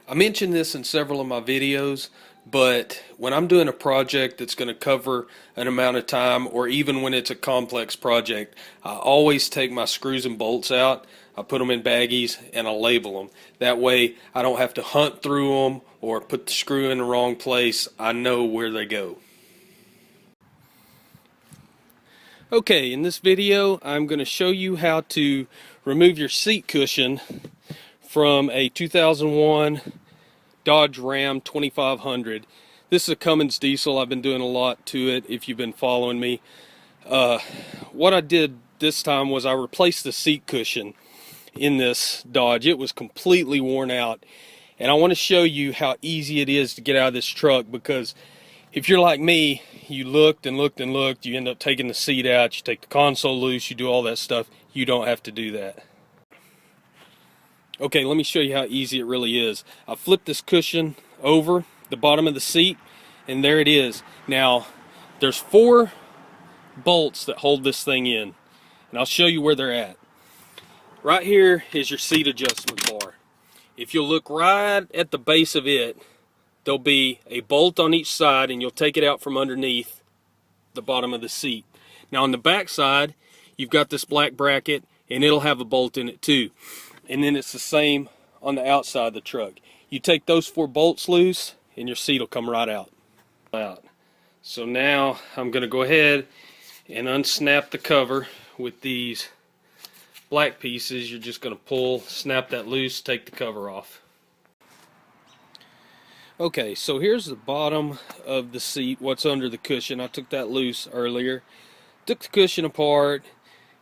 I mentioned this in several of my videos, but when I'm doing a project that's going to cover an amount of time, or even when it's a complex project, I always take my screws and bolts out. I put them in baggies and I label them. That way I don't have to hunt through them or put the screw in the wrong place. I know where they go. Okay, in this video I'm going to show you how to remove your seat cushion from a 2001 Dodge Ram 2500. This is a Cummins diesel. I've been doing a lot to it if you've been following me. What I did this time was I replaced the seat cushion in this Dodge. It was completely worn out, and I want to show you how easy it is to get out of this truck, because if you're like me, you looked and looked and looked, you end up taking the seat out, you take the console loose, you do all that stuff. You don't have to do that. Okay, let me show you how easy it really is. I flipped this cushion over the bottom of the seat, and there it is. Now, there's 4 bolts that hold this thing in, and I'll show you where they're at. Right here is your seat adjustment bar. If you'll look right at the base of it, there'll be a bolt on each side, and you'll take it out from underneath the bottom of the seat. Now on the back side, you've got this black bracket, and it'll have a bolt in it too. And then it's the same on the outside of the truck. You take those 4 bolts loose, and your seat will come right out. So now I'm going to go ahead and unsnap the cover with these black pieces. You're just going to pull, snap that loose, take the cover off. Okay, so here's the bottom of the seat, what's under the cushion. I took that loose earlier. Took the cushion apart,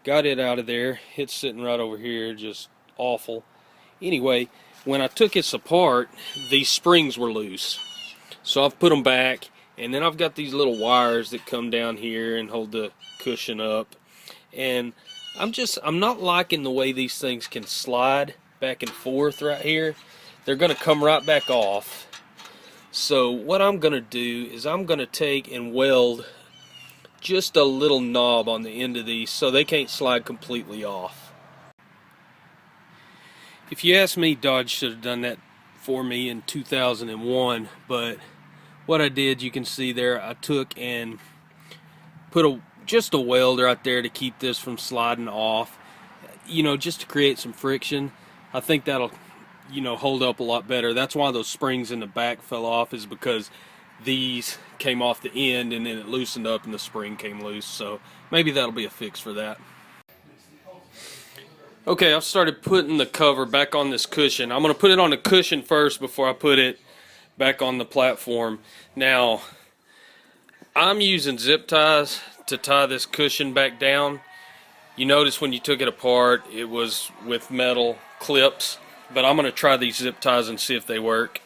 got it out of there. It's sitting right over here, just awful. Anyway, when I took this apart, these springs were loose. So I've put them back, and then I've got these little wires that come down here and hold the cushion up. And I'm not liking the way these things can slide back and forth right here. They're going to come right back off. So what I'm going to do is I'm going to take and weld just a little knob on the end of these so they can't slide completely off. If you ask me, Dodge should have done that for me in 2001, but what I did, you can see there, I took and put just a weld right there to keep this from sliding off, just to create some friction. I think that'll hold up a lot better. That's why those springs in the back fell off, is because these came off the end and then it loosened up and the spring came loose. So maybe that'll be a fix for that. Okay, I've started putting the cover back on this cushion. I'm going to put it on the cushion first before I put it back on the platform. Now, I'm using zip ties to tie this cushion back down. You notice when you took it apart, it was with metal clips, but I'm going to try these zip ties and see if they work.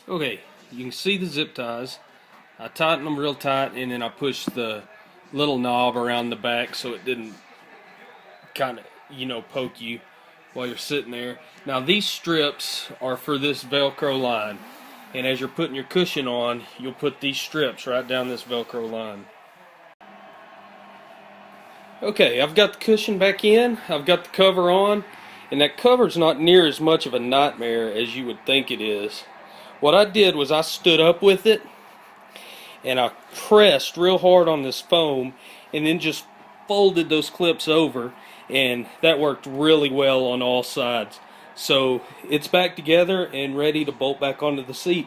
Okay, you can see the zip ties. I tightened them real tight, and then I pushed the little knob around the back so it didn't kind of poke you while you're sitting there. Now these strips are for this Velcro line, and as you're putting your cushion on, you'll put these strips right down this Velcro line. Okay, I've got the cushion back in, I've got the cover on, and that cover's not near as much of a nightmare as you would think it is. What I did was I stood up with it, and I pressed real hard on this foam, and then just folded those clips over, and that worked really well on all sides. So it's back together and ready to bolt back onto the seat.